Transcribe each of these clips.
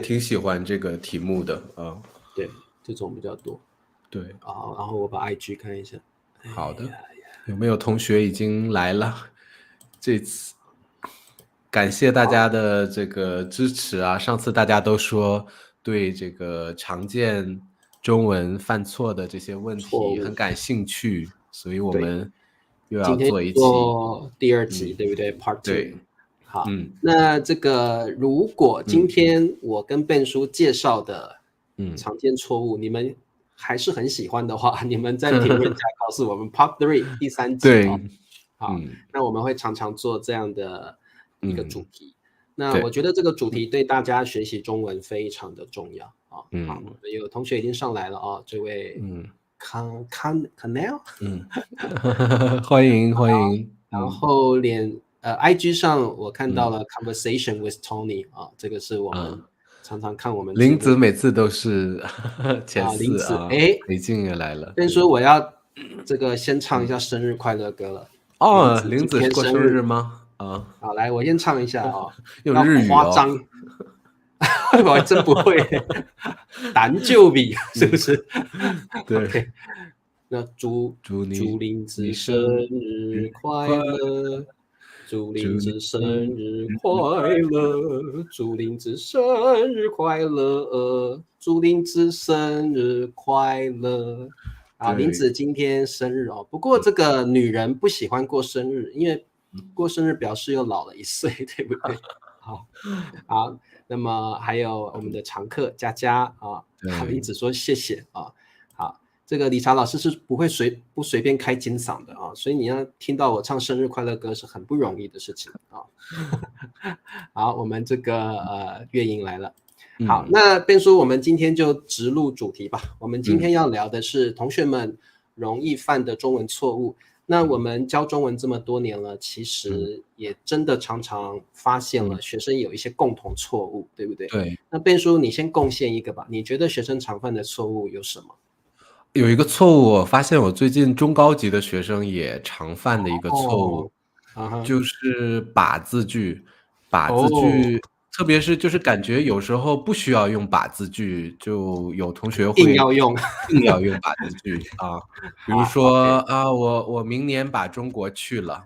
挺喜欢这个题目的啊。对，这种比较多。对，然后我把 IG 看一下。好的，有没有同学已经来了？这次感谢大家的这个支持啊！上次大家都说对这个常见中文犯错的这些问错误题很感兴趣，所以我对，们又要今天做一期。做第二集，对不对？Part 2。对，好，那这个如果今天我跟Ben叔介绍的常见错误，你们还是很喜欢的话，你们在评论下告诉我们 Part 3第3集对，哦。好，那我们会常常做这样的一个主题。那我对，觉得这个主题对大家学习中文非常的重要啊。好，有同学已经上来了啊，这位Canel。欢迎欢迎，然后IG 上我看到了 Conversation with Tony 啊，这个是我们常常看我们节林目子每次都是前林子。4啊，裴静也来了。先说我要这个先唱一下生日快乐歌了。林子林今天子是过生生日日吗？啊，好，来我先唱一下啊，用要日语哦。夸张，我还真不会，胆就比是不是对， ？OK， 那祝林子生日快乐。祝林子生日快乐，祝林子生日快乐，祝林子生日快乐。啊，林子今天生日哦，不过这个女人不喜欢过生日，因为过生日表示又老了1岁，对不对？好，那么还有我们的常客佳佳啊，林子说谢谢啊。好，这个理查老师是不会随便开金嗓的啊，所以你要听到我唱生日快乐歌是很不容易的事情啊。好，我们这个月英来了。好，那Ben叔，我们今天就直入主题吧。我们今天要聊的是同学们容易犯的中文错误。那我们教中文这么多年了，其实也真的常常发现了学生有一些共同错误，对不对？对，那Ben叔，你先贡献一个吧。你觉得学生常犯的错误有什么？有一个错误，我发现我最近中高级的学生也常犯的一个错误，就是把字句。特别是就是感觉有时候不需要用把字句，就有同学会硬要用把字句啊。比如说啊，我明年把中国去了，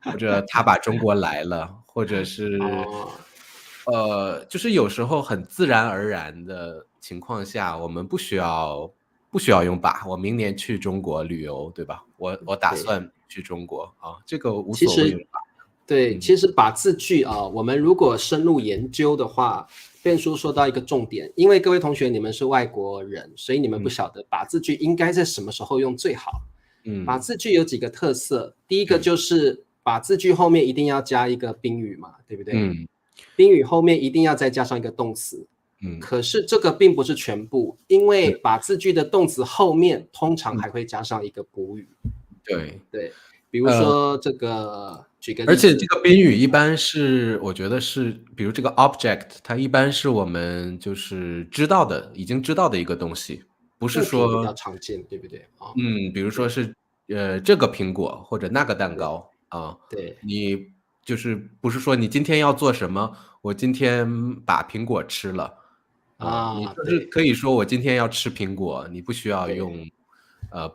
或者他把中国来了，或者是就是有时候很自然而然的情况下，我们不需要用把，我明年去中国旅游，对吧？我打算去中国啊，这个无所谓用把。对，其实把字句啊，我们如果深入研究的话，Ben叔说到一个重点，因为各位同学你们是外国人，所以你们不晓得把字句应该在什么时候用最好。把字句有几个特色，第一个就是把字句后面一定要加一个宾语嘛，对不对？宾语后面一定要再加上一个动词。可是这个并不是全部，因为把字句的动词后面通常还会加上一个补语。对，比如说这个，举个例子，而且这个宾语一般是，我觉得是，比如这个 object， 它一般是我们就是已经知道的一个东西，不是说比较常见，对不对？比如说是这个苹果或者那个蛋糕啊，对，你就是不是说你今天要做什么，我今天把苹果吃了啊，你就是可以说我今天要吃苹果，你不需要用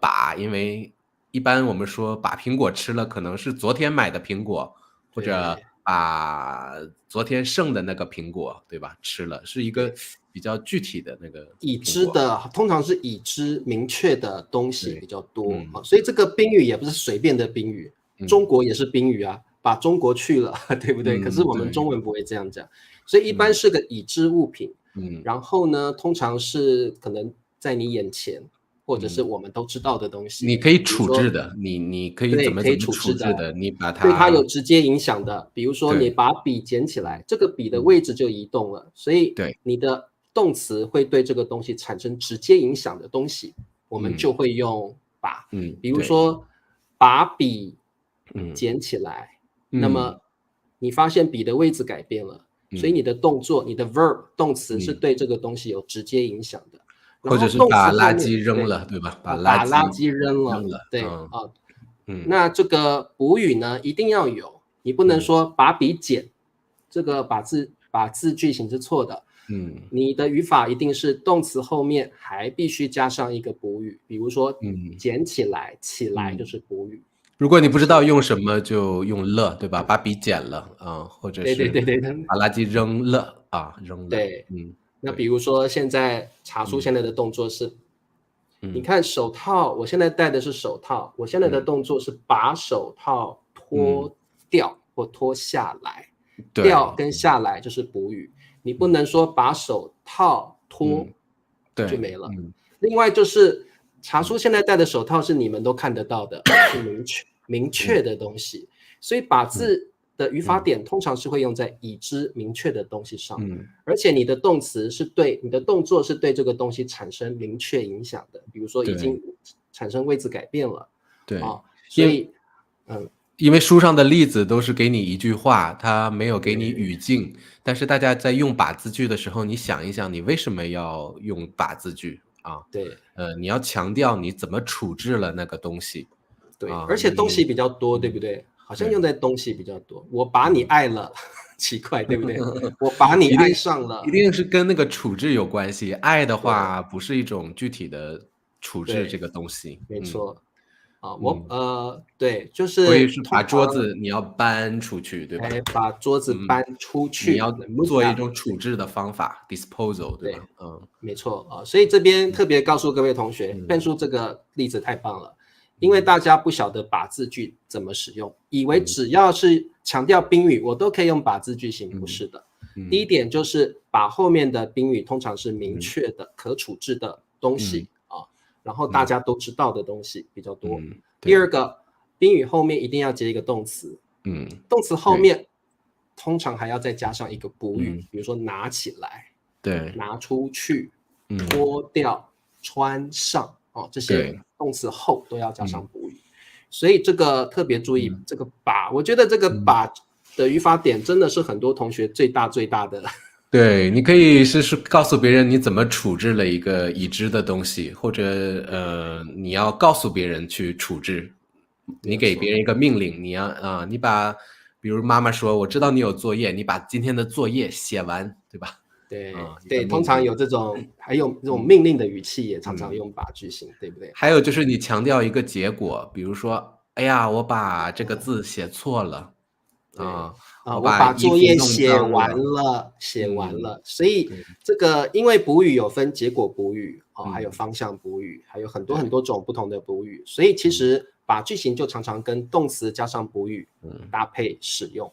把，因为一般我们说把苹果吃了，可能是昨天买的苹果，或者把昨天剩的那个苹果，对吧？吃了，是一个比较具体的那个已苹果。知的，通常是已知明确的东西比较多啊，所以这个宾语也不是随便的宾语，中国也是宾语啊，把中国去了，对不对？可是我们中文不会这样讲，所以一般是个已知物品，然后呢，通常是可能在你眼前，或者是我们都知道的东西，你可以处置的，你可以怎么可以处置的，你把它对它有直接影响的，比如说你把笔捡起来，这个笔的位置就移动了，所以你的动词会对这个东西产生直接影响的东西，我们就会用把。比如说把笔捡起来，那么你发现笔的位置改变了，所以你的动作，你的 verb 动词是对这个东西有直接影响的。或者是把垃圾扔了，对吧？把垃圾扔了，对那这个补语呢一定要有，你不能说把笔捡，这个把把字句型是错的。嗯，你的语法一定是动词后面还必须加上一个补语，比如说捡起来，起来就是补语。如果你不知道用什么，就用了，对吧？把笔捡了啊，或者是对，把垃圾扔了啊，扔了。对，那比如说现在茶叔现在的动作是，你看手套，我现在戴的是手套，我现在的动作是把手套脱掉或脱下来，掉跟下来就是补语，你不能说把手套脱就没了。另外就是茶叔现在戴的手套是你们都看得到的，是明确的东西，所以把字的语法点通常是会用在已知明确的东西上，而且你的动词是对你的动作是对这个东西产生明确影响的，比如说已经产生位置改变了，对，所以因为书上的例子都是给你一句话，它没有给你语境，但是大家在用把字句的时候，你想一想，你为什么要用把字句啊？对，你要强调你怎么处置了那个东西，对，而且东西比较多，对不对？好像用在东西比较多。我把你爱了，奇怪，对不对？我把你爱上了，一定是跟那个处置有关系。爱的话不是一种具体的处置这个东西，没错。对，就是所以是把桌子你要搬出去，对吧？把桌子搬出去，你要做一种处置的方法 ，disposal， 对吧？没错啊。所以这边特别告诉各位同学，变数这个例子太棒了。因为大家不晓得把字句怎么使用，以为只要是强调宾语，我都可以用把字句型，不是的。第一点就是把后面的宾语通常是明确的、可处置的东西然后大家都知道的东西比较多。第二个，宾语后面一定要接一个动词，动词后面通常还要再加上一个补语，比如说拿起来，对，拿出去，脱掉，穿上。这些动词后都要加上补语，所以这个特别注意这个把，我觉得这个把的语法点真的是很多同学最大的。对，你可以是告诉别人你怎么处置了一个已知的东西，或者你要告诉别人去处置，你给别人一个命令，你要你把，比如妈妈说，我知道你有作业，你把今天的作业写完，对吧？对，通常有这种，还有这种命令的语气，也常常用把句型，对不对？还有就是你强调一个结果，比如说，哎呀，我把这个字写错了，我把作业写完了，所以这个因为补语有分结果补语还有方向补语，还有很多种不同的补语，所以其实把句型就常常跟动词加上补语搭配使用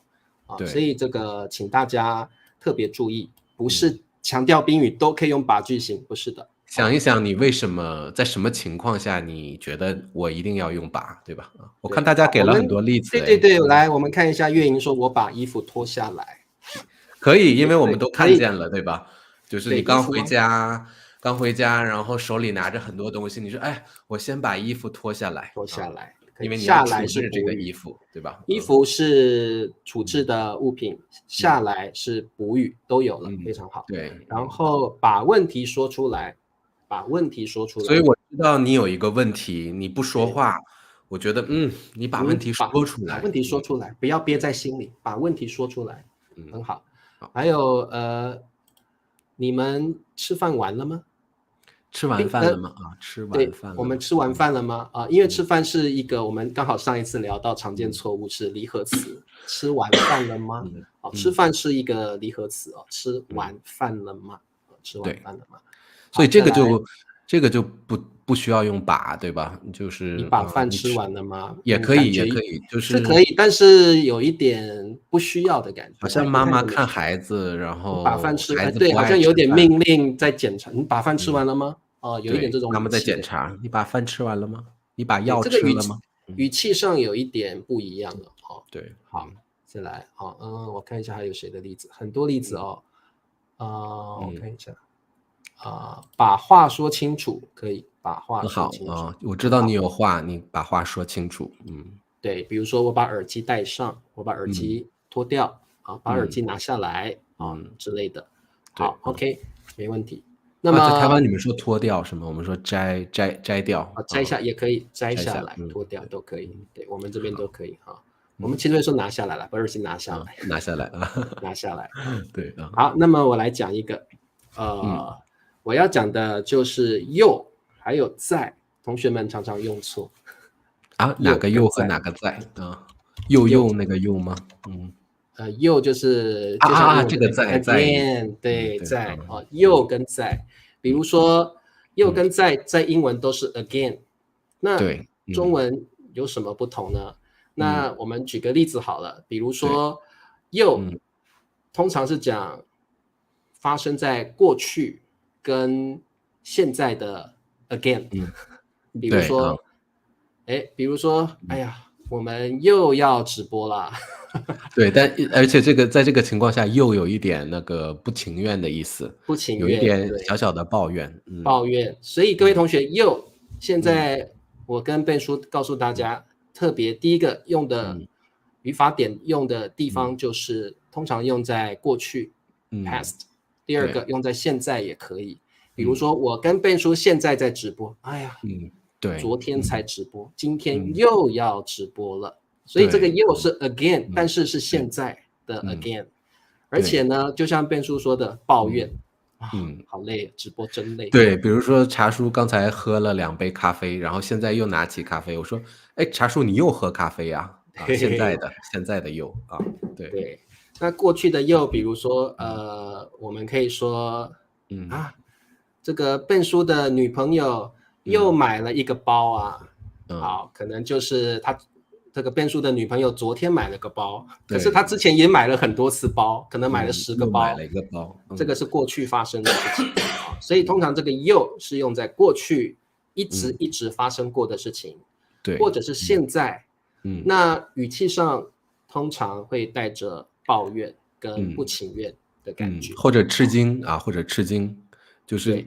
所以这个请大家特别注意。不是强调宾语都可以用把句型，不是的。想一想，你为什么在什么情况下你觉得我一定要用把，对吧？我看大家给了很多例子。对，来，我们看一下月莹说：“我把衣服脱下来。”可以，因为我们都看见了，对吧？就是你刚回家，然后手里拿着很多东西，你说：“哎，我先把衣服脱下来。”因为你要处置这个衣服，对吧？衣服是处置的物品，下来是补语，都有了，非常好。对，然后把问题说出来，所以我知道你有一个问题，你不说话，我觉得你把问题说出来，把问题说出来，不要憋在心里，把问题说出来，很好。还有你们吃饭完了吗？吃完饭了吗？吃完饭了。我们吃完饭了吗？因为吃饭是一个我们刚好上一次聊到常见错误是离合词，吃完饭了吗？吃饭是一个离合词吃完饭了吗？吃完饭了吗？所以这个就不需要用把，对吧？就是你把饭吃完了吗？也可以，就是可以，但是有一点不需要的感觉，好像妈妈看孩子，然后把饭吃完，对，好像有点命令在检查，你把饭吃完了吗？有一点这种妈妈在检查，你把饭吃完了吗？你把药吃了吗？语气上有一点不一样了对，好，再来我看一下还有谁的例子，很多例子我看一下把话说清楚，可以把话说清楚我知道你有话，你把话说清楚。对，比如说我把耳机戴上，我把耳机脱掉把耳机拿下来之类的。好 ，OK， 没问题。那么在台湾你们说脱掉是吗？我们说摘掉摘下也可以，摘下来脱掉都可以。对，我们这边都可以我们其实会说拿下来了，不是拿下来，拿下来啊，拿下来。对啊。好，那么我来讲一个，我要讲的就是又还有在，同学们常常用错啊。哪个又和哪个在啊？又那个又吗？又就是就像英文这个在 again， 对，在又跟在，比如说又跟在英文都是 again， 那对，中文有什么不同呢？那我们举个例子好了，比如说又通常是讲发生在过去跟现在的 again，比如说，哎呀，我们又要直播啦。对，而且在这个情况下又有一点那个不情愿的意思，不情愿，有一点小小的抱怨，抱怨。所以各位同学，又现在我跟贝叔告诉大家，特别第一个用的语法点用的地方就是通常用在过去 past， 第二个用在现在也可以。比如说我跟贝叔现在在直播，哎呀，对，昨天才直播，今天又要直播了。所以这个又是 again， 但是是现在的 again，而且呢，就像贝叔说的，抱怨，好累，直播真累。对，比如说茶叔刚才喝了2杯咖啡，然后现在又拿起咖啡，我说，哎，茶叔你又喝咖啡呀？现在的又啊，对。那过去的又，比如说我们可以说这个贝叔的女朋友又买了一个包啊，好，可能就是他。这个贝叔的女朋友昨天买了个包，可是他之前也买了很多次包，可能买了10个包，买了一个包，这个是过去发生的事情所以通常这个又是用在过去一直发生过的事情，对，或者是现在，那语气上通常会带着抱怨跟不情愿的感觉，或者吃惊啊，或者吃惊，就是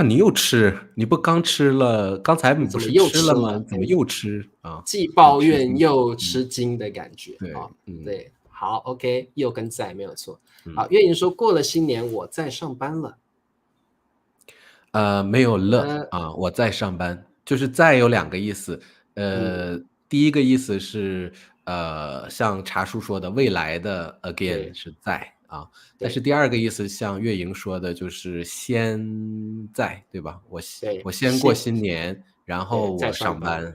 你又吃，你不刚吃了，刚才不是吃了吗？怎么又吃啊？既抱怨又吃惊的感觉对，好 ，OK， 又跟在没有错。好，岳莹说过了新年我在上班了，没有了我在上班，就是在有2个意思，第一个意思是像茶叔说的未来的 again 是在但是第2个意思像月莹说的就是现在，对吧？我先过新年，然后我上班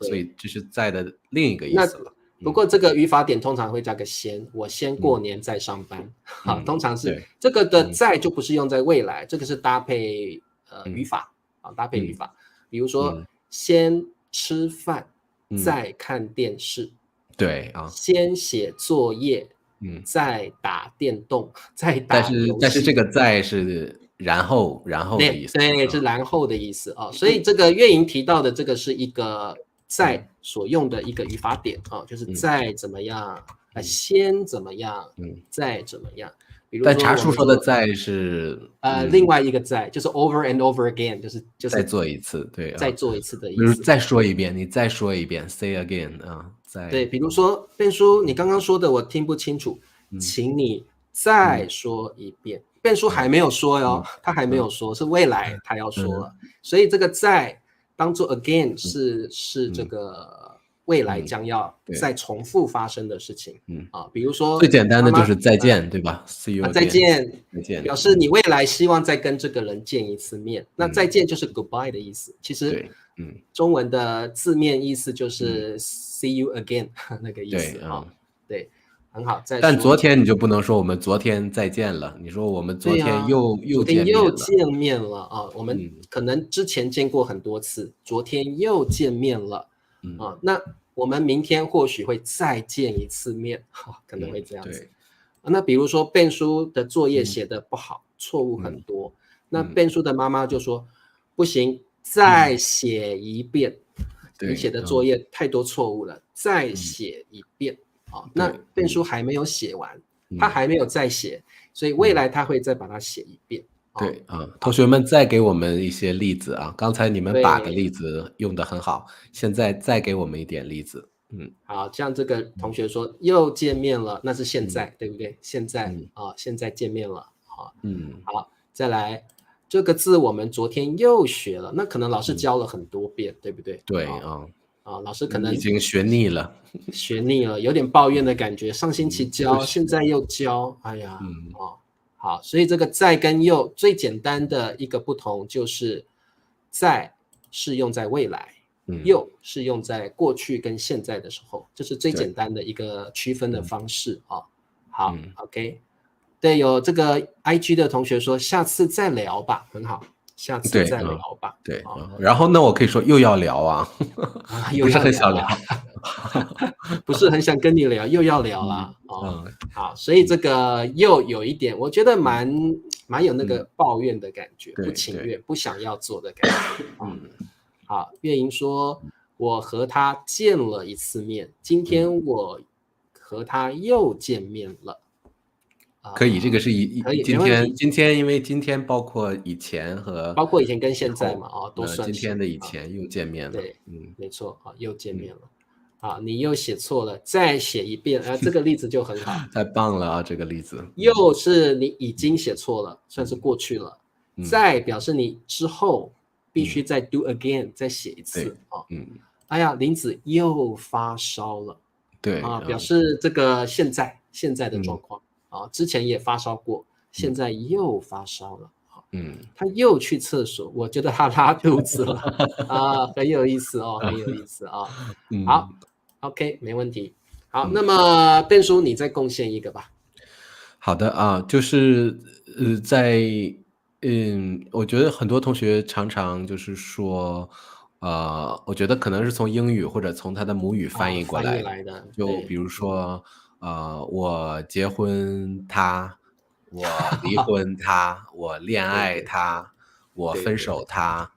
所以这是在的另一个意思了。不过这个语法点通常会加个先，我先过年再上班，通常是这个的在就不是用在未来，这个是搭配语法搭配语法，比如说先吃饭，再看电视，对先写作业。再打电动，再打游戏，但是这个在是然后的意思，对，是然后的意思所以这个岳莹提到的这个是一个在所用的一个语法点就是再怎么样，先怎么样，再怎么样。比如说，但茶叔说的在是另外一个在，就是 over and over again，就是再做一次，对，再做一次的意思。比如再说一遍，你再说一遍 ，say again 对，比如说贝叔，你刚刚说的我听不清楚，请你再说一遍。贝叔还没有说哟，他还没有说，是未来他要说了，所以这个再当做 again 是这个未来将要再重复发生的事情比如说最简单的就是再见，对吧 ？See you again， 再见，表示你未来希望再跟这个人见一次面。那再见就是 goodbye 的意思，其实中文的字面意思就是 see you again 那个意思对，很好。但昨天你就不能说我们昨天再见了，你说我们昨天又见面了我们可能之前见过很多次，昨天又见面了那我们明天或许会再见一次面可能会这样子那比如说Ben叔的作业写得不好，错误很多，那Ben叔的妈妈就说不行，再写一遍，你写的作业太多错误了，再写一遍那Ben叔还没有写完，他还没有再写，所以未来他会再把它写一遍对同学们再给我们一些例子刚才你们把的例子用得很好，现在再给我们一点例子好，像这个同学说又见面了，那是现在对不对？现在现在见面了好，再来这个字我们昨天又学了，那可能老师教了很多遍对不对？对老师可能已经学腻了，有点抱怨的感觉，上星期教，现在又教，哎呀，好，所以这个在跟又最简单的一个不同就是在是用在未来，又是用在过去跟现在的时候，这是最简单的一个区分的方式好，OK， 对，有这个 IG 的同学说下次再聊吧，很好，下次再聊吧。对，然后那我可以说又要聊啊，不是很想聊，不是很想跟你聊，又要聊啦。好，所以这个又有一点，我觉得蛮有那个抱怨的感觉，不情愿，不想要做的感觉。好，月莹说，我和他见了一次面，今天我和他又见面了。可以，这个是可以，今天，因为今天包括以前和包括以前跟现在嘛，都算是。今天的以前又见面了，对，没错，又见面了。你又写错了，再写一遍，这个例子就很好，太棒了啊！这个例子又是你已经写错了，算是过去了，再表示你之后必须再 do again， 再写一次哎呀，林子又发烧了，对表示这个现在的状况之前也发烧过，现在又发烧了。他又去厕所，我觉得他拉肚子了很有意思很有意思好 ，OK， 没问题。好，那么Ben叔你再贡献一个吧。好的就是我觉得很多同学常常就是说，我觉得可能是从英语或者从他的母语翻译过来的，就比如说我结婚他。我离婚他，我恋爱他，我分手他，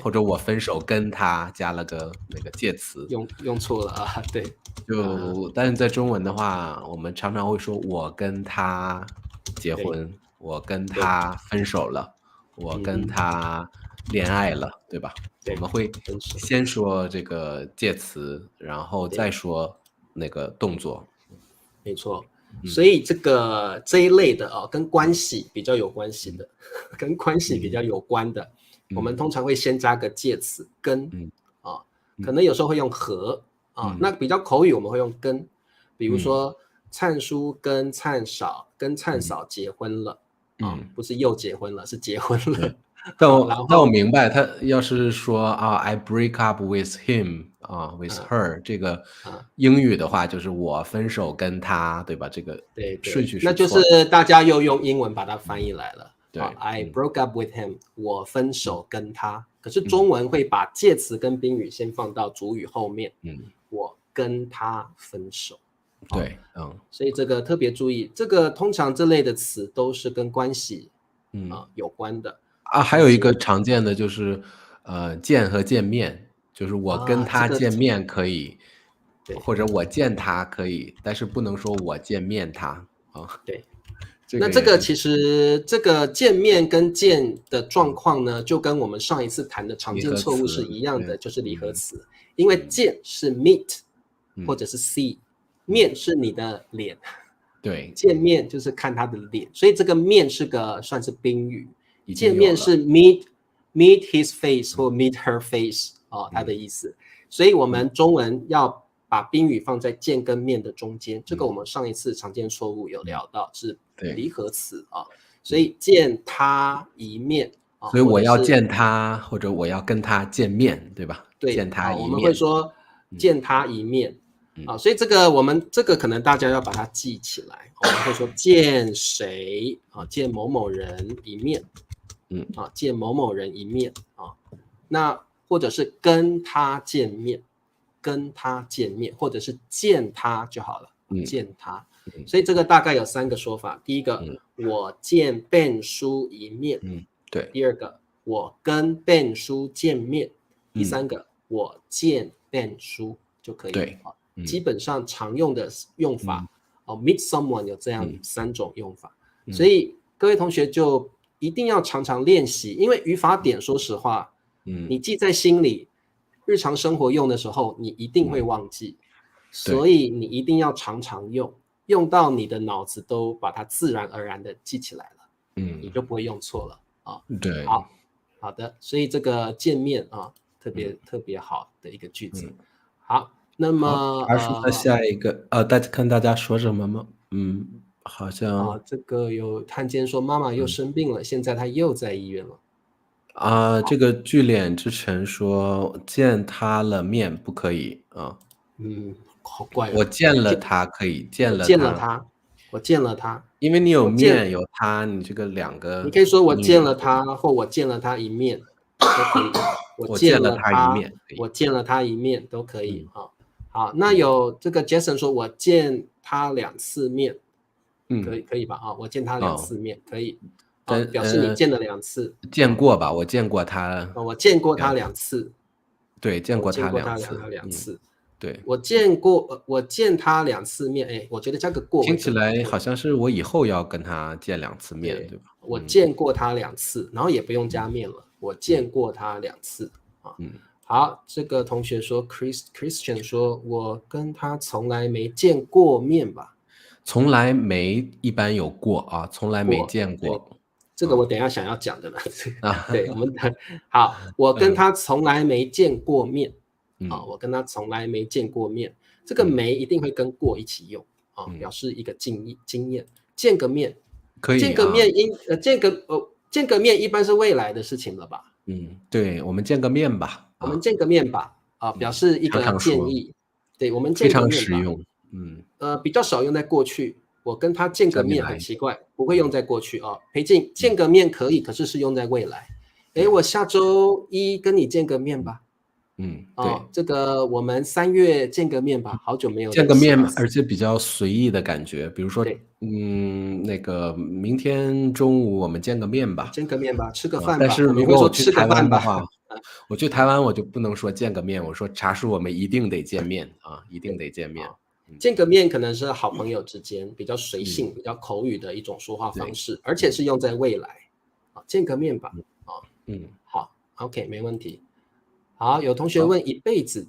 或者我分手跟他加了个那个介词，用错了对。但是在中文的话，我们常常会说我跟他结婚，我跟他分手了，我跟他恋爱了，对吧？我们会先说这个介词，然后再说那个动作。没错。所以这一类的跟关系比较有关系的，跟关系比较有关的，我们通常会先加个介词跟可能有时候会用和那比较口语我们会用跟，比如说灿叔跟灿嫂结婚了不是又结婚了，是结婚了。但我明白，他要是说I break up with him with her 这个英语的话，就是我分手跟他，对吧？这个顺序是错的，那就是大家又用英文把它翻译来了。对，I broke up with him， 我分手跟他。可是中文会把介词跟宾语先放到主语后面，我跟他分手。对，所以这个特别注意，这个通常这类的词都是跟关系有关的。还有一个常见的就是见和见面，就是我跟他见面可以，或者我见他可以，但是不能说我见面他对，那这个其实这个见面跟见的状况呢，就跟我们上一次谈的常见错误是一样的，就是离合词。因为见是 meet 或者是 see，面是你的脸，对，见面就是看他的脸，所以这个面是个算是宾语。见面是 meet his face 或 meet her face 它的意思。所以我们中文要把宾语放在见跟面的中间，这个我们上一次常见错误有聊到，是离合词所以见他一面所以我要见他，或者我要跟他见面，对吧？对，见他一面，我们会说见他一面所以这个我们这个可能大家要把它记起来，我们会说见谁见某某人一面见某某人一面那或者是跟他见面，或者是见他就好了，见他。所以这个大概有3个说法。第一个，我见 Ben 叔一面，对。第二个，我跟 Ben 叔见面，第三个，我见 Ben 叔就可以。对，基本上常用的用法meet someone 有这样3种用法，所以各位同学就一定要常常练习，因为语法点说实话你记在心里，日常生活用的时候你一定会忘记，所以你一定要常常用到你的脑子都把它自然而然的记起来了你就不会用错了对，好的，所以这个见面特别好的一个句子好，那么茶叔的下一个大家说什么吗？好像这个有看见说妈妈又生病了，现在她又在医院了。这个聚脸之臣说见他了面不可以啊。好怪哦。我见了他可以，见我了他，见了他，我见了他，因为你有我见，面有他，你这个两个你可以说我宾语，见了他，或我见了他一面，都可以。我我见见了他一了他，面可以。我见了他一面都可以嗯啊。好，那有这个 Jason 说，我见他2次面，嗯可以吧？啊，我见他2次面，可以啊，但表示你见了2次。见过吧？我见过他我见过他两2次，对，见过他我见过他两次。两次。对，我见过，我见他2次面，哎，我觉得加个过会听起更好。来好像是我以后要跟他见2次面，对，对吧？我见过他2次，然后也不用加面了，我见过他2次啊。好，这个同学说 Christian 说，我跟他从来没见过面吧？从来没一般有过啊，从来没见对，过这个我等一下想要讲的了。啊。对，我们好，我跟他从来没见过面啊，我跟他从来没见过面，这个没一定会跟过一起用啊，表示一个经验，见个面，可以啊。见个面一般是未来的事情了吧？对，我们见个面吧我们见个面吧，表示一个常常说，建议。对，我们非常见个面吧。实用。比较少用在过去。我跟他见个面下面来很奇怪，不会用在过去啊。裴静见个面可以，可是是用在未来。我下周一跟你见个面吧。对，这个我们3月见个面吧，好久没有见个面，联系了。而且比较随意的感觉，比如说，对，那个明天中午我们见个面吧。见个面吧，吃个饭但吧。是如果我们会说我去台吃个饭吧。湾的话，我去台湾我就不能说见个面，我说茶叔我们一定得见面啊，一定得见面。见个面可能是好朋友之间比较随性、比较口语的一种说话方式，而且是用在未来。见个面吧。好 ，OK， 没问题。好，有同学问一辈子，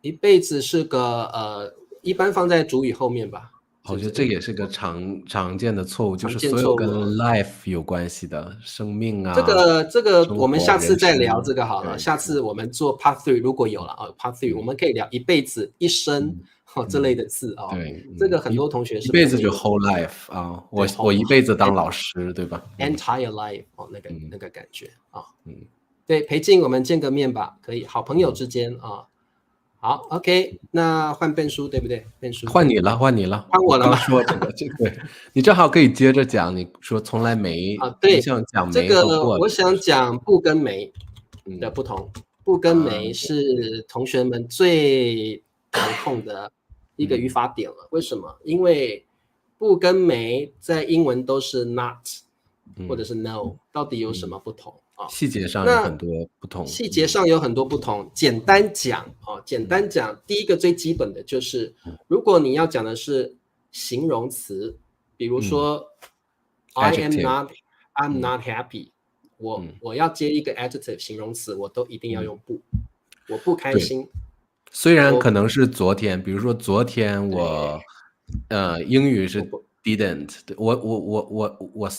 一辈子是个一般放在主语后面吧？我觉得这也是个常见的错误，就是所有跟 life 有关系的生命啊，这个我们生活下次再人生聊这个好了。下次我们做 Part 3，如果有了Part 3，我们可以聊一辈子、一生这类的字哦。对，这个很多同学是一辈子就 whole life 啊，我一辈子当老师，对吧？Entire life 那个感觉啊。对，裴静，我们见个面吧，可以，好朋友之间啊。好 ，OK， 那换变书对不对？变书换你了，换我了吗？说这个对，你正好可以接着讲。你说从来没对，你想讲这没和过，个我想讲不跟没的不同。不跟没是同学们最头痛的一个语法点了。为什么？因为不跟没在英文都是 not 或者是 no，到底有什么不同？细节上有很多不同。细节上有很多不同。简单讲，第一个最基本的就是，如果你要讲的是形容词，比如说 I'm not happy，我要接一个 adjective 形容词，我都一定要用不。我不开心。虽然可能是昨天，比如说昨天我英语是 didn't， 我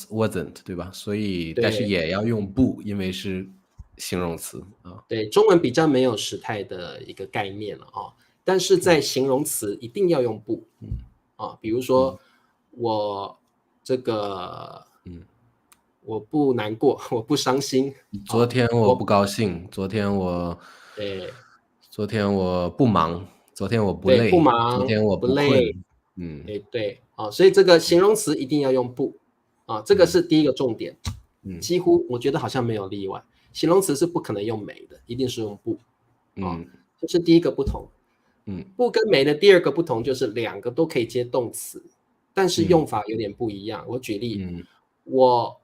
wasn't， 对吧？所以但是也要用不，因为是形容词啊。对，中文比较没有时态的一个概念了啊，但是在形容词一定要用不。比如说我这个我不难过，我不伤心。昨天我不高兴，昨天我不忙，昨天我不累，不忙，昨天我不累。对，所以这个形容词一定要用不这个是第一个重点。几乎我觉得好像没有例外，形容词是不可能用没的，一定是用不。这是第一个不同。不跟没的第二个不同就是两个都可以接动词，但是用法有点不一样。我举例，我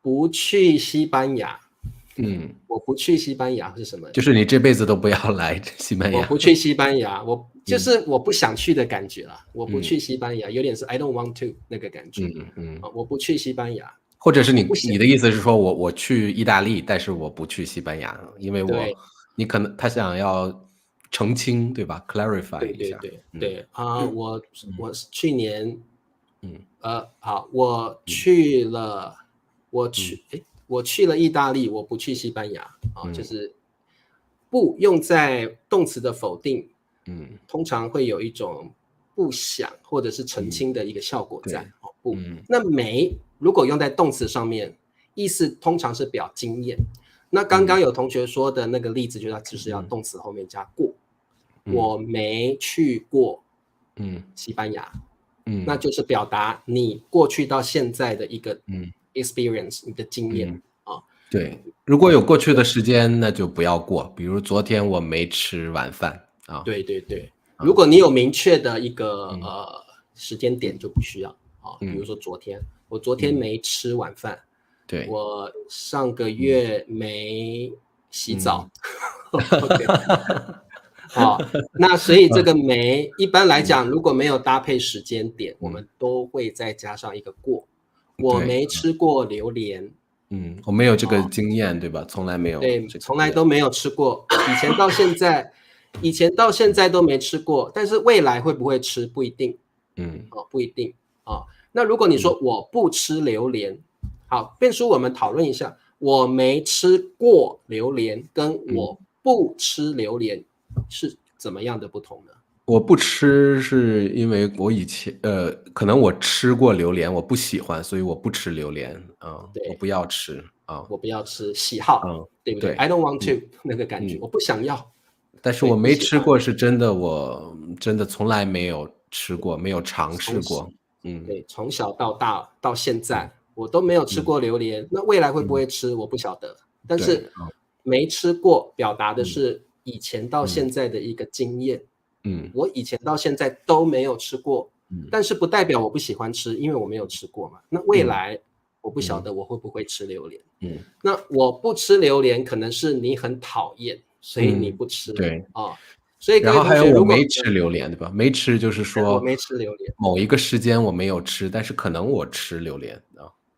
不去西班牙。我不去西班牙是什么？就是你这辈子都不要来西班牙。我不去西班牙，就是我不想去的感觉啦。我不去西班牙，有点是 I don't want to 那个感觉。我不去西班牙，或者是你的意思是说我去意大利，但是我不去西班牙，因为你可能他想要澄清，对吧 ？clarify 一下。对我去年好，我去我去了意大利，我不去西班牙就是不用在动词的否定，通常会有一种不想或者是澄清的一个效果在。不，那没如果用在动词上面，意思通常是表经验。那刚刚有同学说的那个例子，就是要动词后面加过。我没去过西班牙，那就是表达你过去到现在的一个experience，你的经验对，如果有过去的时间，那就不要过。比如昨天我没吃晚饭啊。对对对，如果你有明确的一个时间点，就不需要比如说我昨天没吃晚饭，对，我上个月没洗澡。那所以这个没一般来讲，如果没有搭配时间点，我们都会再加上一个过。我没吃过榴莲。我没有这个经验，对吧？从来没有。对，从来都没有吃过。以前到现在都没吃过，但是未来会不会吃不一定。不一定那如果你说我不吃榴莲，好，变叔我们讨论一下，我没吃过榴莲跟我不吃榴莲是怎么样的不同呢？我不吃是因为我以前可能我吃过榴莲，我不喜欢，所以我不吃榴莲我不要吃我不要吃，喜好对不对？I don't want to 那个感觉，我不想要。但是我没吃过是真的，我真的从来没有吃过，没有尝试过。对，从小到大到现在我都没有吃过榴莲，那未来会不会吃我不晓得，但是没吃过表达的是以前到现在的一个经验。我以前到现在都没有吃过，但是不代表我不喜欢吃，因为我没有吃过嘛。那未来我不晓得我会不会吃榴莲。那我不吃榴莲可能是你很讨厌，所以你不吃。对所以然后还有我没吃榴莲，对吧？没吃就是说我没吃榴莲，某一个时间我没有吃，但是可能我吃榴莲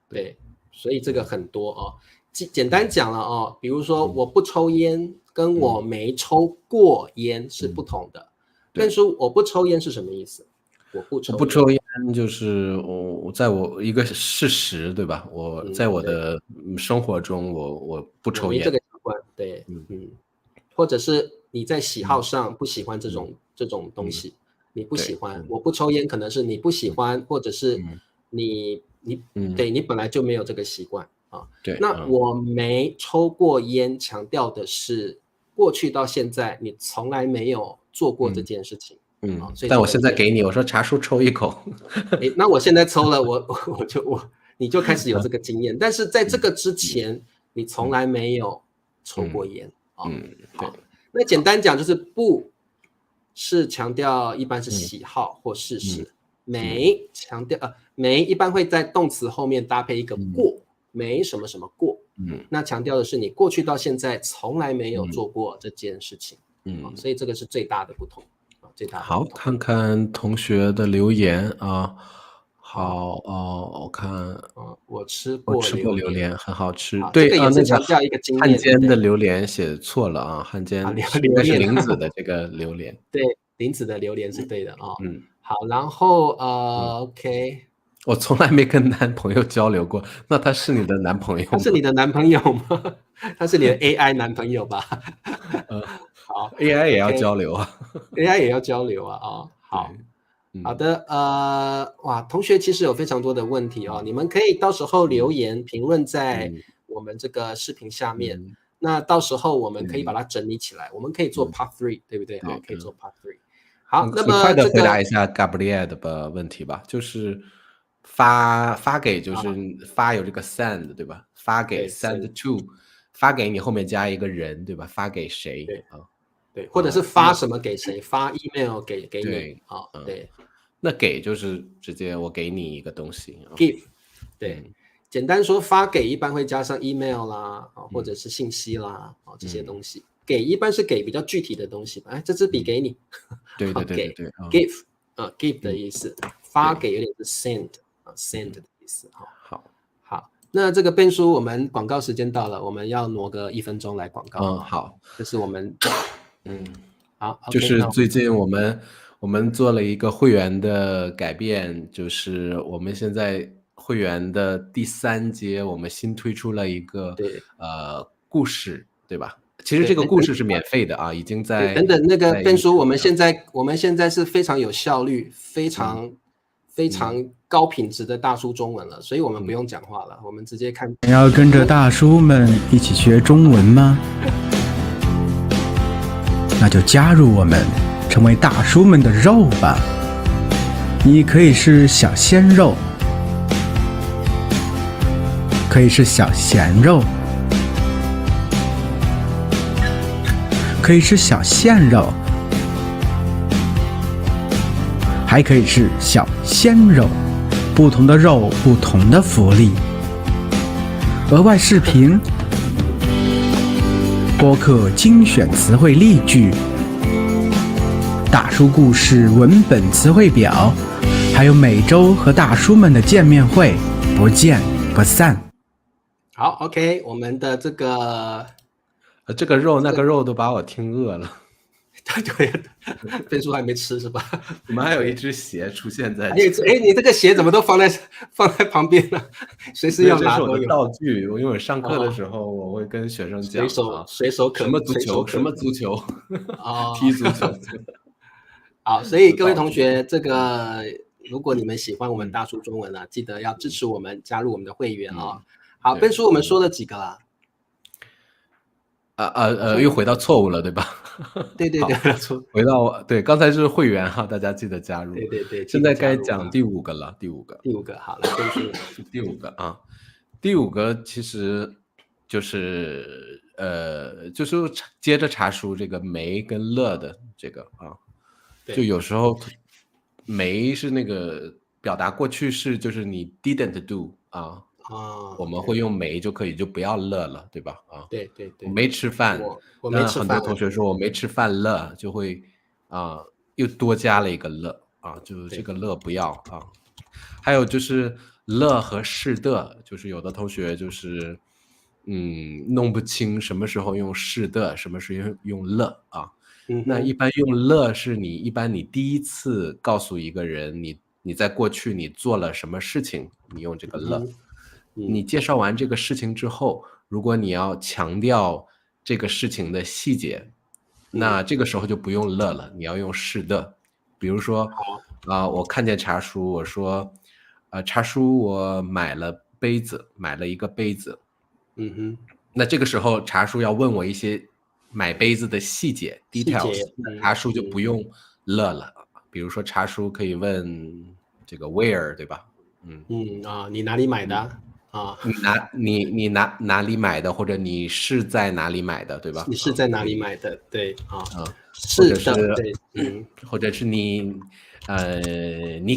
对，所以这个很多简单讲了比如说我不抽烟跟我没抽过烟是不同的。但是我不抽烟是什么意思？我不抽烟就是我在我一个事实，对吧？我在我的生活中我不抽烟。没这个习惯，对，或者是你在喜好上不喜欢这种东西，你不喜欢。我不抽烟可能是你不喜欢，或者是你对你本来就没有这个习惯对，那我没抽过烟，强调的是过去到现在你从来没有做过这件事情。但我现在给你，我说茶叔抽一口。那我现在抽了，你就开始有这个经验，但是在这个之前，你从来没有抽过烟好，那简单讲就是不是强调一般是喜好或事实，没强调没一般会在动词后面搭配一个过，没什么什么过，那强调的是你过去到现在从来没有做过这件事情，所以这个是最大的不同。好，看看同学的留言好我看我吃过榴莲，很好吃。对这个也是强调一个经验。汉奸的榴莲写错了汉奸应该是林子的这个榴莲。对，林子的榴莲是对的好，然后OK。我从来没跟男朋友交流过，那他是你的男朋友吗？他是你的男朋友吗？他是你的 AI 男朋友吧？好 ，AI 也要交流AI 也要交流好的哇，同学其实有非常多的问题你们可以到时候留言评论在我们这个视频下面，那到时候我们可以把它整理起来，我们可以做 Part 3，对不对？可以做 Part 3。好，那么很快的回答一下 Gabriel 的问题吧，就是发给就是发有这个 send 对吧？发给 send to， 发给你后面加一个人对吧？发给谁对，或者是发什么给谁？发 email 给你对。那给就是直接我给你一个东西 give 对，简单说发给一般会加上 email 啦或者是信息啦这些东西。给一般是给比较具体的东西吧，这支笔给你。对give give 的意思，发给有点是 send 的意思好，那这个变叔我们广告时间到了，我们要挪个1分钟来广告好，这是我们好，就是最近我们做了一个会员的改变，就是我们现在会员的第3阶，我们新推出了一个故事，对吧？其实这个故事是免费的啊，已经在等等那个Ben叔，我们现在是非常有效率、非常高品质的大叔中文了，所以我们不用讲话了，我们直接看。你要跟着大叔们一起学中文吗？那就加入我们，成为大叔们的肉吧。你可以是小鲜肉，可以是小咸肉，可以是小鲜肉，还可以是小鲜肉。不同的肉，不同的福利。额外视频，播客精选词汇例句，大叔故事文本词汇表，还有每周和大叔们的见面会，不见不散。好 ，OK， 我们的这个这个肉那个肉都把我听饿了。对，Ben叔还没吃是吧？我们还有一只鞋出现在。你这个鞋怎么都放在旁边了？随时要拿都有。道具，因为我上课的时候我会跟学生讲，随手可什么足球，什么足球，踢足球。好，所以各位同学，这个如果你们喜欢我们大叔中文记得要支持我们，加入我们的会员啊。好，Ben叔，我们说了几个啦？又回到错误了，对吧？对，回到刚才是会员哈，大家记得加入。对，现在该讲第5个了，第五个，好了，第5个啊，第5个其实就是接着查书这个没跟乐的这个啊，就有时候没是那个表达过去式，就是你 didn't do 啊。我们会用没就可以，就不要乐了，对吧？啊，对，我没吃饭，我没吃饭。很多同学说我没吃饭乐，就会又多加了一个乐啊，就是这个乐不要啊。还有就是乐和是的，就是有的同学就是弄不清什么时候用是的，什么时候用乐啊。那一般用乐是你第一次告诉一个人你在过去你做了什么事情，你用这个乐。你介绍完这个事情之后，如果你要强调这个事情的细节，那这个时候就不用乐了，你要用是的。比如说我看见茶叔，我说茶叔我买了一个杯子。那这个时候茶叔要问我一些买杯子的细节 details， 茶叔就不用乐了。比如说茶叔可以问这个 where， 对吧？你哪里买的？你哪里买的，或者你是在哪里买的，对吧？你是在哪里买的？对是的，对，或者是你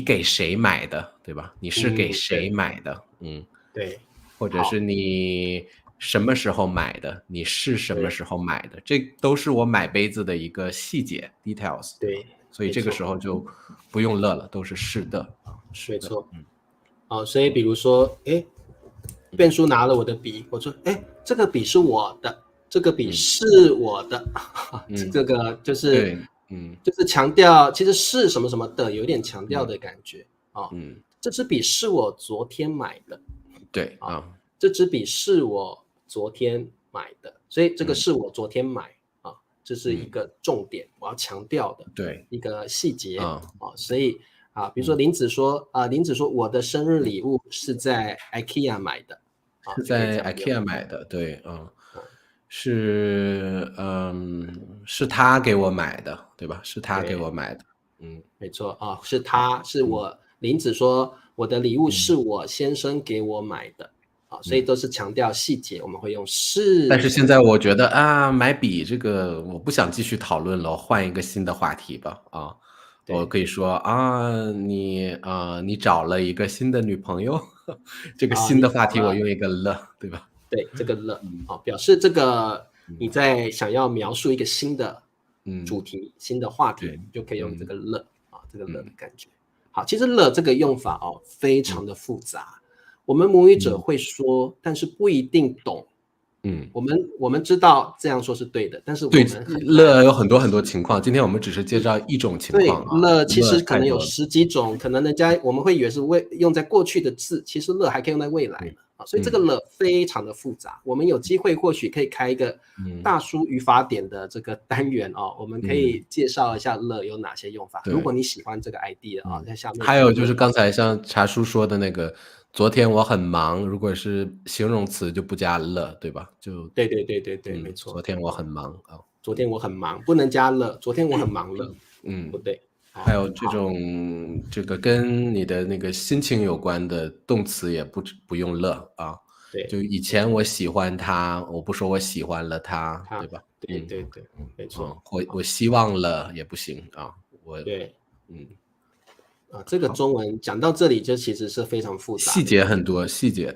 给谁买的，对吧？你是给谁买的？对，或者是你什么时候买的？你是什么时候买的？这都是我买杯子的一个细节 details。对，所以这个时候就不用乐了，都是是的啊，没错。所以比如说，Ben叔拿了我的笔，我说，这个笔是我的，这个笔是我的，这个就是就是强调，其实是什么什么的，有点强调的感觉这支笔是我昨天买的，对这支笔是我昨天买的，所以这个是我昨天买这是一个重点，我要强调的一个细节所以比如说林子说我的生日礼物是在 IKEA 买的，是在 IKEA 买的，对是他给我买的，对吧？是他给我买的，没错是他，是我林子说我的礼物是我先生给我买的所以都是强调细节，我们会用是。但是现在我觉得买笔这个我不想继续讨论了，换一个新的话题吧我可以说你找了一个新的女朋友，这个新的话题我用一个乐，对吧？对，这个乐表示这个你在想要描述一个新的主题、新的话题，就可以用这个乐这个乐的感觉。好，其实乐这个用法非常的复杂，我们母语者会说，但是不一定懂我们知道这样说是对的，但是我对，们乐有很多很多情况，今天我们只是介绍一种情况啊。对，乐其实可能有10几种，可能我们会以为是用在过去的字，其实乐还可以用在未来呢。所以这个乐非常的复杂，我们有机会或许可以开一个大叔语法典的这个单元我们可以介绍一下乐有哪些用法。如果你喜欢这个 idea 在下面。还有就是刚才像茶叔说的那个，昨天我很忙，如果是形容词就不加了，对吧？对，没错。昨天我很忙昨天我很忙，不能加了，昨天我很忙了，不对。还有这个跟你的那个心情有关的动词也不用了对，就以前我喜欢他，我不说我喜欢了他，对吧？对，没错。我希望了也不行对，这个中文讲到这里就其实是非常复杂的，细节很多，细节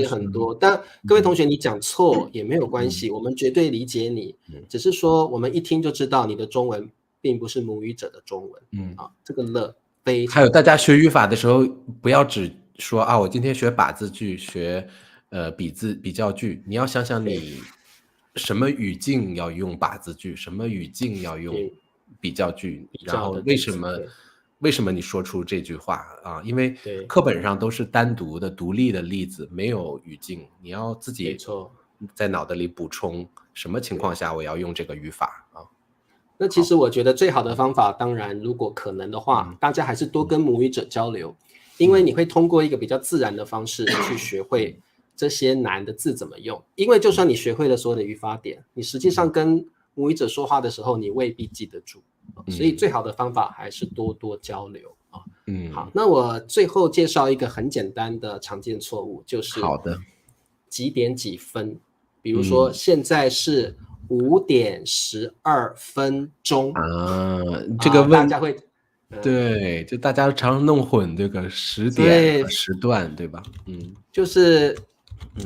很多。但各位同学，你讲错也没有关系，我们绝对理解你，只是说我们一听就知道你的中文并不是母语者的中文。这个乐非常。还有大家学语法的时候，不要只说我今天学把字句，学比较句，你要想想你什么语境要用把字句，什么语境要用比较句，然后为什么你说出这句话因为课本上都是单独的独立的例子，没有语境，你要自己在脑袋里补充什么情况下我要用这个语法那其实我觉得最好的方法，当然如果可能的话，大家还是多跟母语者交流，因为你会通过一个比较自然的方式去学会这些难的字怎么用。因为就算你学会了所有的语法点，你实际上跟母语者说话的时候，你未必记得住。所以最好的方法还是多多交流好，那我最后介绍一个很简单的常见错误，就是好的几点几分。比如说现在是5点12分钟这个大家会对，就大家常弄混这个时点和时段，对吧？就是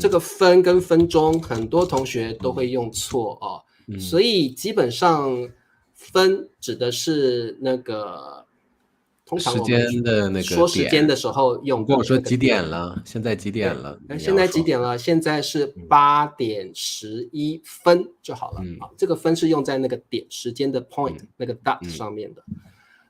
这个分跟分钟，很多同学都会用错所以基本上分指的是那个通常我们时间的那个说时间的时候用。跟我说几点了？现在几点了？现在几点了？现在是8点11分就好了这个分是用在那个点时间的 point 那个 dot 上面的。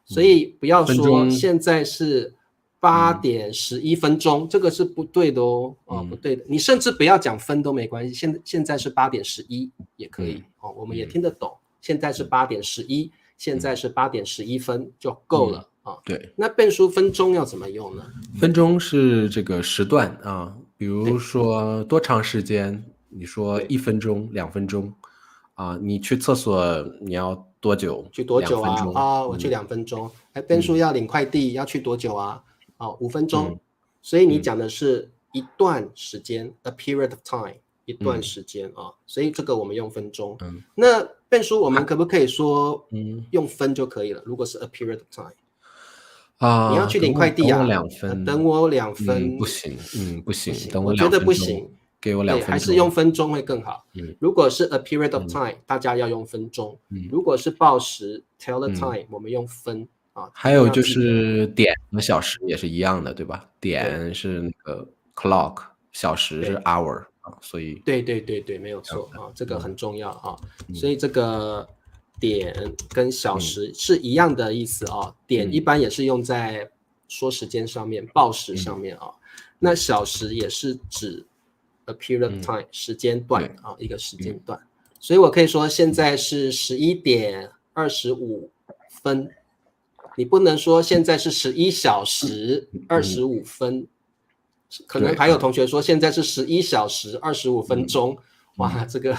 所以不要说现在是8点11分钟，这个是不对的不对的。你甚至不要讲分都没关系，现在是8点11也可以我们也听得懂。现在是8点11，现在是8点11分就够了对。那变数分钟要怎么用呢？分钟是这个时段比如说多长时间，你说1分钟、2分钟你去厕所你要多久？去多久我去2分钟。变数要领快递要去多久5分钟。所以你讲的是一段时间，a period of time，一段时间所以这个我们用分钟。那变数我们可不可以说用分就可以了？如果是 a period of time 你要去领快递等我2分不行不行，等我觉得不行，给我2分钟，还是用分钟会更好。如果是 a period of time 大家要用分钟。如果是报时 tell the time 我们用分还有就是点和小时也是一样的，对吧？点是那个 clock， 小时是 hour所以对，没有错这个很重要所以这个点跟小时是一样的意思点一般也是用在说时间上面，报时上面那小时也是指 a period of time 时间段一个时间段。所以我可以说现在是11点25分，你不能说现在是11小时25分。可能还有同学说现在是11小时25分钟哇，这个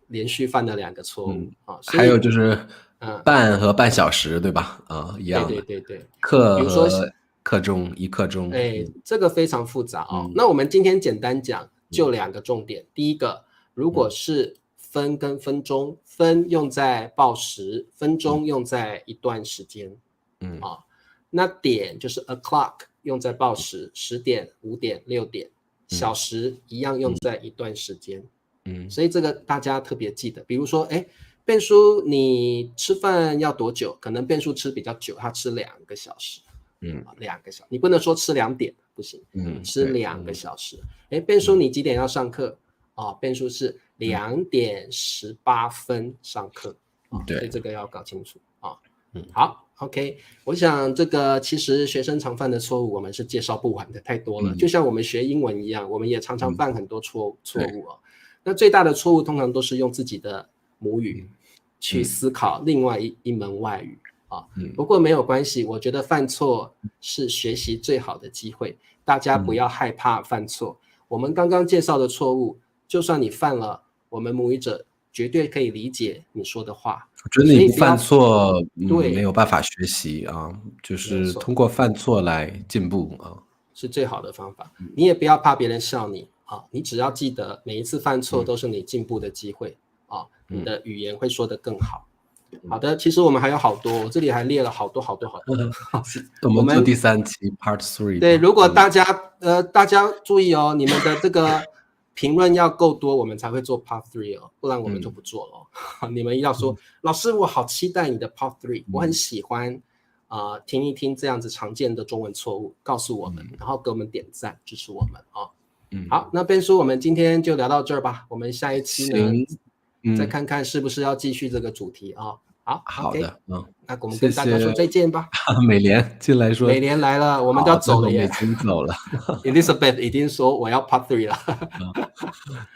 连续犯了2个错误还有就是半和半小时，对吧一样的。对刻和刻钟1刻钟这个非常复杂那我们今天简单讲就2个重点。第一个，如果是分跟分钟，分用在报时，分钟用在一段时间那点就是 o'clock 用在报时，10点、5点、6点，小时一样用在一段时间所以这个大家特别记得。比如说变数你吃饭要多久，可能变数吃比较久，他吃2个小时2个小时，你不能说吃2点不行吃2个小时变数你几点要上课变数是2点18分上课对，所以这个要搞清楚好 OK， 我想这个其实学生常犯的错误我们是介绍不完的，太多了，就像我们学英文一样，我们也常常犯很多错误那最大的错误通常都是用自己的母语去思考另外一门外语不过没有关系，我觉得犯错是学习最好的机会，大家不要害怕犯错我们刚刚介绍的错误，就算你犯了，我们母语者绝对可以理解你说的话。我觉得你不犯错对没有办法学习就是通过犯错来进步是最好的方法你也不要怕别人笑你你只要记得每一次犯错都是你进步的机会你的语言会说得更好好的，其实我们还有好多，我这里还列了好多我们做第3期 Part 3。对，如果大家注意你们的这个评论要够多，我们才会做 Part 3不然我们就不做了你们要说老师我好期待你的 Part 3我很喜欢听一听这样子常见的中文错误，告诉我们然后给我们点赞支持我们好，那Ben叔我们今天就聊到这儿吧，我们下一期呢再看看是不是要继续这个主题好的那我们跟大家说再见吧。美莲进来说，美莲来了，我们都要走了耶，已经走了。Elizabeth 已经说我要 Part 3了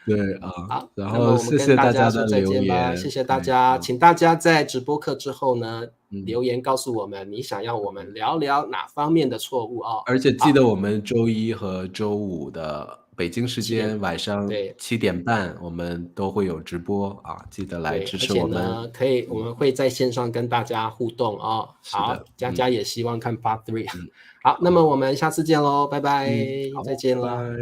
对好，然后谢谢大家的留言，谢谢大家，请大家在直播课之后呢留言告诉我们你想要我们聊聊哪方面的错误而且记得我们周一和周五的北京时间晚上7点半我们都会有直播记得来支持我们。而且呢我们会在线上跟大家互动好，佳佳也希望看 Part 3好，那么我们下次见咯，拜拜再见了。